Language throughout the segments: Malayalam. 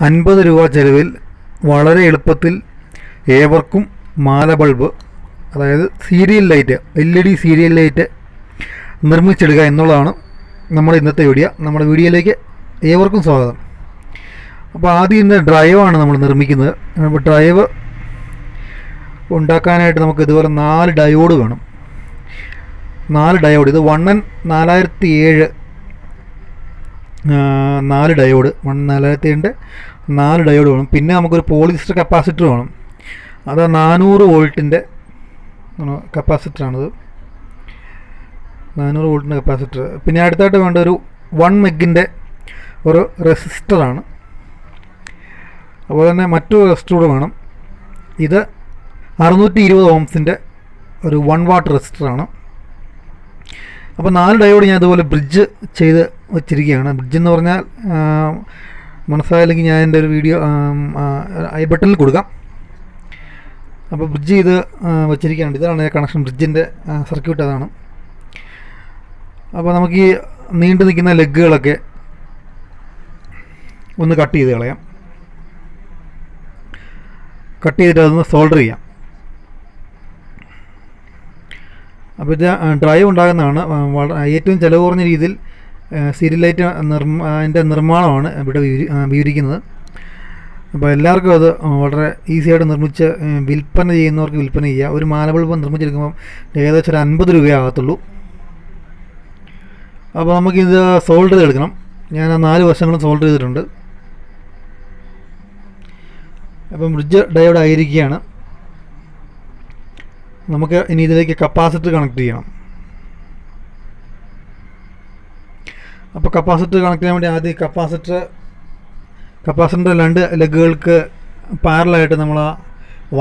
50 രൂപ ചെലവിൽ വളരെ എളുപ്പത്തിൽ ഏവർക്കും മാല ബൾബ്, അതായത് serial light, LED serial light നിർമ്മിച്ചെടുക്കുക എന്നുള്ളതാണ് നമ്മുടെ ഇന്നത്തെ വീഡിയോ. നമ്മുടെ വീഡിയോയിലേക്ക് ഏവർക്കും സ്വാഗതം. അപ്പോൾ ആദ്യം ഇന്ന് ഡ്രൈവാണ് നമ്മൾ നിർമ്മിക്കുന്നത്. അപ്പോൾ ഡ്രൈവ് ഉണ്ടാക്കാനായിട്ട് നമുക്ക് ഇതുപോലെ 4 ഡയോഡ് വേണം. 4 ഡയോഡ്, ഇത് 1N4007 4 ഡയോഡ്, 1N4007 4 ഡയോഡ് വേണം. പിന്നെ നമുക്കൊരു പോളിസ്റ്റർ കപ്പാസിറ്റർ വേണം. അത് 400 വോൾട്ടിൻ്റെ കപ്പാസിറ്ററാണിത്, 400 വോൾട്ടിൻ്റെ കപ്പാസിറ്റർ. പിന്നെ അടുത്തായിട്ട് വേണ്ട ഒരു 1 മെഗിൻ്റെ ഒരു റെസിസ്റ്ററാണ്. അതുപോലെ തന്നെ മറ്റൊരു റെസിസ്റ്റർ കൂടെ വേണം. ഇത് 620 ഓംസിൻ്റെ ഒരു 1 വാട്ട് റെസിസ്റ്ററാണ്. അപ്പോൾ 4 ഡയോഡ് ഞാൻ ഇതുപോലെ ബ്രിഡ്ജ് ചെയ്ത് വച്ചിരിക്കുകയാണ്. ബ്രിഡ്ജ് എന്ന് പറഞ്ഞാൽ മനസ്സിലായില്ലെങ്കിൽ ഞാൻ എൻ്റെ ഒരു വീഡിയോ ഐ ബട്ടണിൽ കൊടുക്കാം. അപ്പോൾ ബ്രിഡ്ജ് ചെയ്ത് വച്ചിരിക്കുകയാണ്. ഇതാണ് കണക്ഷൻ, ബ്രിഡ്ജിൻ്റെ സർക്യൂട്ട് അതാണ്. അപ്പോൾ നമുക്ക് ഈ നീണ്ടു നിൽക്കുന്ന ലെഗുകളൊക്കെ ഒന്ന് കട്ട് ചെയ്ത് കളയാം. കട്ട് ചെയ്തിട്ട് അതൊന്ന് സോൾഡർ ചെയ്യാം. അപ്പോൾ ഇത് ഡ്രൈവ് ഉണ്ടാകുന്നതാണ്. ഏറ്റവും ചിലവ് കുറഞ്ഞ രീതിയിൽ സീരിയൽ ലൈറ്റ് അതിൻ്റെ നിർമ്മാണമാണ് ഇവിടെ വിവരിക്കുന്നത്. അപ്പോൾ എല്ലാവർക്കും അത് വളരെ ഈസിയായിട്ട് നിർമ്മിച്ച് വിൽപ്പന ചെയ്യുന്നവർക്ക് വിൽപ്പന ചെയ്യുക. ഒരു മാല ബൾബ് നിർമ്മിച്ചെടുക്കുമ്പോൾ ഏകദേശം ഒരു 50 രൂപയാകത്തുള്ളൂ. അപ്പോൾ നമുക്കിത് സോൾഡർ ചെയ്തെടുക്കണം. ഞാൻ ആ 4 വശങ്ങളും സോൾഡർ ചെയ്തിട്ടുണ്ട്. അപ്പം ബ്രിഡ്ജ് ഡയോഡ് ആയിരിക്കുകയാണ്. നമുക്ക് ഇനി ഇതിലേക്ക് കപ്പാസിറ്റർ കണക്ട് ചെയ്യണം. അപ്പോൾ കപ്പാസിറ്റർ കണക്ട് ചെയ്യാൻ വേണ്ടി ആദ്യം കപ്പാസിറ്ററിൻ്റെ 2 ലെഗുകൾക്ക് പാരലായിട്ട് നമ്മൾ ആ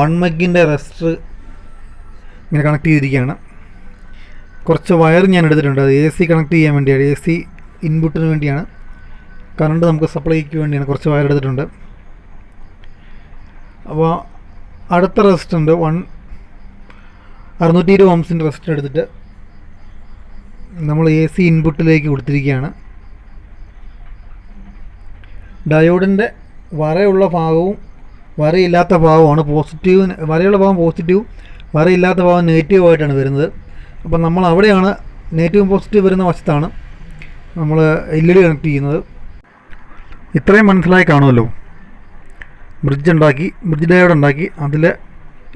1 മെഗിൻ്റെ റെസ്റ്റർ ഇങ്ങനെ കണക്ട് ചെയ്തിരിക്കുകയാണ്. കുറച്ച് വയർ ഞാൻ എടുത്തിട്ടുണ്ട്. അത് AC കണക്ട് ചെയ്യാൻ വേണ്ടിയാണ്, AC ഇൻപുട്ടിന് വേണ്ടിയാണ്, കറണ്ട് നമുക്ക് സപ്ലൈക്ക് വേണ്ടിയാണ്. കുറച്ച് വയർ എടുത്തിട്ടുണ്ട്. അപ്പോൾ അടുത്ത റെസിസ്റ്ററുണ്ട് 620 ഓംസിൻ്റെ റെസിസ്റ്റർ എടുത്തിട്ട് നമ്മൾ AC ഇൻപുട്ടിലേക്ക് കൊടുത്തിരിക്കുകയാണ്. ഡയോഡിൻ്റെ വരയുള്ള ഭാഗവും വരയില്ലാത്ത ഭാഗവുമാണ് പോസിറ്റീവിന്. വരയുള്ള ഭാഗം പോസിറ്റീവും വരയില്ലാത്ത ഭാഗം നെഗറ്റീവായിട്ടാണ് വരുന്നത്. അപ്പം നമ്മൾ അവിടെയാണ് നെഗറ്റീവും പോസിറ്റീവ് വരുന്ന വശത്താണ് നമ്മൾ LED കണക്ട് ചെയ്യുന്നത്. ഇത്രയും മനസ്സിലായി കാണുമല്ലോ. ബ്രിഡ്ജ് ഡയോഡ് ഉണ്ടാക്കി അതിൽ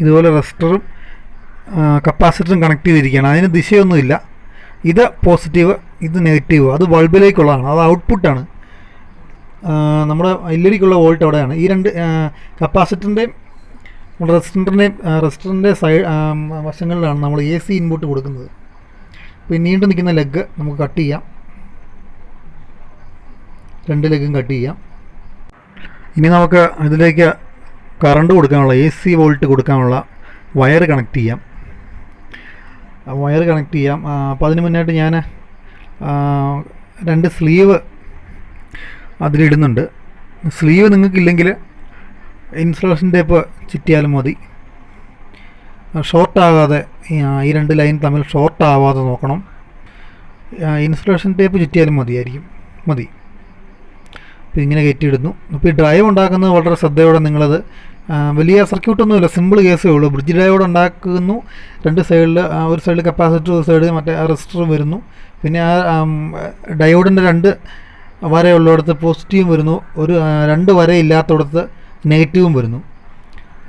ഇതുപോലെ റെസിസ്റ്ററും കപ്പാസിറ്ററും കണക്ട് ചെയ്തിരിക്കുകയാണ്. അതിന് ദിശയൊന്നുമില്ല. ഇത് പോസിറ്റീവ്, ഇത് നെഗറ്റീവ്. അത് ബൾബിലേക്കുള്ളതാണ്, അത് ഔട്ട്പുട്ടാണ്. നമ്മുടെ LED-ക്കുള്ള വോൾട്ട് അവിടെയാണ്. ഈ 2 കപ്പാസിറ്ററിൻ്റെയും റെസിസ്റ്ററിൻ്റെ വശങ്ങളിലാണ് നമ്മൾ AC ഇൻപുട്ട് കൊടുക്കുന്നത്. അപ്പോൾ നീണ്ടു നിൽക്കുന്ന ലെഗ് നമുക്ക് കട്ട് ചെയ്യാം. 2 ലെഗും കട്ട് ചെയ്യാം. ഇനി നമുക്ക് ഇതിലേക്ക് കറണ്ട് കൊടുക്കാനുള്ള, AC വോൾട്ട് കൊടുക്കാനുള്ള വയർ കണക്ട് ചെയ്യാം. അപ്പോൾ അതിന് മുന്നായിട്ട് ഞാൻ 2 സ്ലീവ് അതിലിടുന്നുണ്ട്. സ്ലീവ് നിങ്ങൾക്കില്ലെങ്കിൽ ഇൻസുലേഷൻ ടേപ്പ് ചുറ്റിയാലും മതി. ഷോർട്ടാകാതെ ഈ 2 ലൈൻ തമ്മിൽ ഷോർട്ടാവാതെ നോക്കണം. ഇൻസുലേഷൻ ടേപ്പ് ചുറ്റിയാലും മതി. അപ്പോൾ ഇങ്ങനെ കയറ്റിയിടുന്നു. അപ്പോൾ ഈ ഡ്രൈവ് ഉണ്ടാക്കുന്നത് വളരെ ശ്രദ്ധയോടെ നിങ്ങളത്, വലിയ സർക്യൂട്ടൊന്നുമില്ല, സിമ്പിൾ കേസേ ഉള്ളൂ. ബ്രിഡ്ജ് ഡയോഡ് ഉണ്ടാക്കുന്നു. 2 സൈഡിൽ, ഒരു സൈഡിൽ കപ്പാസിറ്റർ, ഒരു സൈഡിൽ മറ്റേ റെസിസ്റ്റർ വരുന്നു. പിന്നെ ആ ഡയോഡിൻ്റെ 2 വരയുള്ളിടത്ത് പോസിറ്റീവും വരുന്നു, ഒരു 2 വരയില്ലാത്തടത്ത് നെഗറ്റീവും വരുന്നു.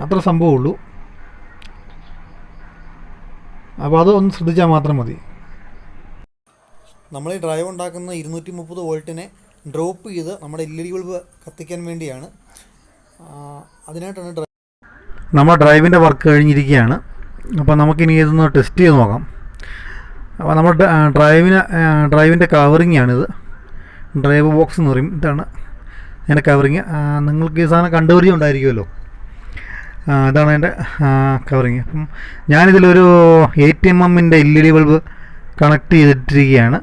അത്ര സംഭവമുള്ളൂ. അപ്പോൾ അത് ഒന്ന് ശ്രദ്ധിച്ചാൽ മാത്രം മതി. നമ്മൾ ഈ ഡ്രൈവ് ഉണ്ടാക്കുന്ന 230 വോൾട്ടിനെ ഡ്രോപ്പ് ചെയ്ത് നമ്മുടെ LED ബൾബ് കത്തിക്കാൻ വേണ്ടിയാണ്. അതിനായിട്ടാണ് നമ്മുടെ ഡ്രൈവിൻ്റെ വർക്ക് കഴിഞ്ഞിരിക്കുകയാണ്. അപ്പോൾ നമുക്കിനി ഇതൊന്ന് ടെസ്റ്റ് ചെയ്ത് നോക്കാം. അപ്പോൾ നമ്മുടെ ഡ്രൈവിൻ്റെ കവറിങ്ങാണിത്. ഡ്രൈവ് ബോക്സ് എന്ന് പറയും. ഇതാണ് അതിൻ്റെ കവറിങ്. നിങ്ങൾക്ക് ഈ സാധനം കണ്ടുപരിചയം ഉണ്ടായിരിക്കുമല്ലോ. ഇതാണ് അതിൻ്റെ കവറിങ്. അപ്പം ഞാനിതിലൊരു 8mm LED ബൾബ് കണക്ട് ചെയ്തിട്ടിരിക്കുകയാണ്.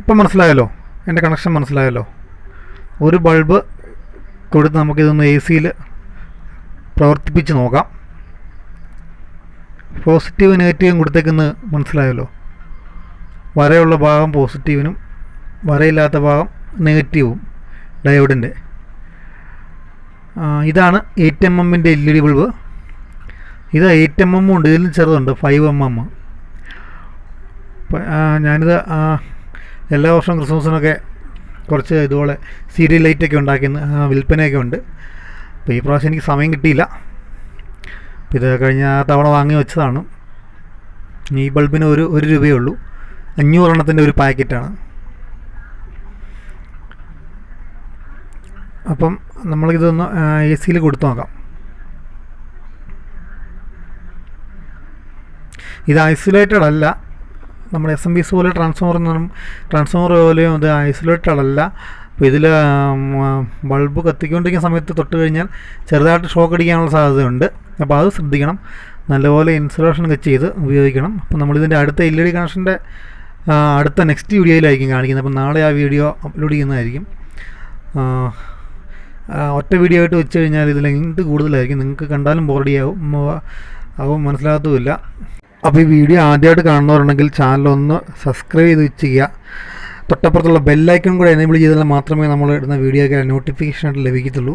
ഇപ്പം മനസ്സിലായല്ലോ, എൻ്റെ കണക്ഷൻ മനസ്സിലായല്ലോ. ഒരു ബൾബ് കൊടുത്ത് നമുക്കിതൊന്ന് AC-യിൽ പ്രവർത്തിപ്പിച്ച് നോക്കാം. പോസിറ്റീവ് നെഗറ്റീവും കൊടുത്തേക്കുന്നത് മനസ്സിലായല്ലോ. വരയുള്ള ഭാഗം പോസിറ്റീവിനും വരയില്ലാത്ത ഭാഗം നെഗറ്റീവും ഡയോഡിൻ്റെ. ഇതാണ് 8 mm LED ബൾബ്. ഇത് 8 mm ഉണ്ട്, ഇതിലും ചെറുതുണ്ട് 5 mm. ഞാനിത് എല്ലാ വർഷവും ക്രിസ്മസിനൊക്കെ കുറച്ച് ഇതുപോലെ സീരിയൽ ലൈറ്റൊക്കെ ഉണ്ടാക്കി വിൽപ്പനയൊക്കെ ഉണ്ട്. അപ്പോൾ ഈ പ്രാവശ്യം എനിക്ക് സമയം കിട്ടിയില്ല. അപ്പോൾ ഇത് കഴിഞ്ഞ തവണ വാങ്ങി വെച്ചതാണ്. ഈ ബൾബിന് ഒരു രൂപയേ ഉള്ളൂ. 500 എണ്ണത്തിൻ്റെ ഒരു പാക്കറ്റാണ്. അപ്പം നമ്മളിതൊന്ന് AC കൊടുത്തു നോക്കാം. ഇത് ഐസൊലേറ്റഡ് അല്ല, നമ്മുടെ SMPS പോലെ ട്രാൻസ്ഫോമർ പോലെയും ഇത് ഐസൊലേറ്റഡ് അല്ല. അപ്പോൾ ഇതിൽ ബൾബ് കത്തിക്കൊണ്ടിരിക്കുന്ന സമയത്ത് തൊട്ട് കഴിഞ്ഞാൽ ചെറുതായിട്ട് ഷോക്ക് അടിക്കാനുള്ള സാധ്യതയുണ്ട്. അപ്പോൾ അത് ശ്രദ്ധിക്കണം. നല്ലപോലെ ഇൻസുലേഷനൊക്കെ ചെയ്ത് ഉപയോഗിക്കണം. അപ്പോൾ നമ്മളിതിൻ്റെ അടുത്ത LED കണക്ഷൻ്റെ അടുത്ത നെക്സ്റ്റ് വീഡിയോയിലായിരിക്കും കാണിക്കുന്നത്. അപ്പോൾ നാളെ ആ വീഡിയോ അപ്ലോഡ് ചെയ്യുന്നതായിരിക്കും. ഒറ്റ വീഡിയോ ആയിട്ട് വെച്ച് കഴിഞ്ഞാൽ ഇതിൽ ലെങ്ത് കൂടുതലായിരിക്കും, നിങ്ങൾക്ക് കണ്ടാലും ബോറടിയാവും, മനസ്സിലാകത്തുമില്ല. അപ്പോൾ ഈ വീഡിയോ ആദ്യമായിട്ട് കാണുന്നവരുണ്ടെങ്കിൽ ചാനലൊന്ന് സബ്സ്ക്രൈബ് ചെയ്ത് വെച്ചിരിക്കുക. തൊട്ടപ്പുറത്തുള്ള ബെല്ലൈക്കൺ കൂടെ എനേബിൾ ചെയ്താൽ മാത്രമേ നമ്മൾ ഇടുന്ന വീഡിയോയ്ക്ക് നോട്ടിഫിക്കേഷനായിട്ട് ലഭിക്കത്തുള്ളൂ.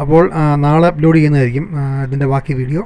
അപ്പോൾ നാളെ അപ്ലോഡ് ചെയ്യുന്നതായിരിക്കും ഇതിൻ്റെ ബാക്കി വീഡിയോ.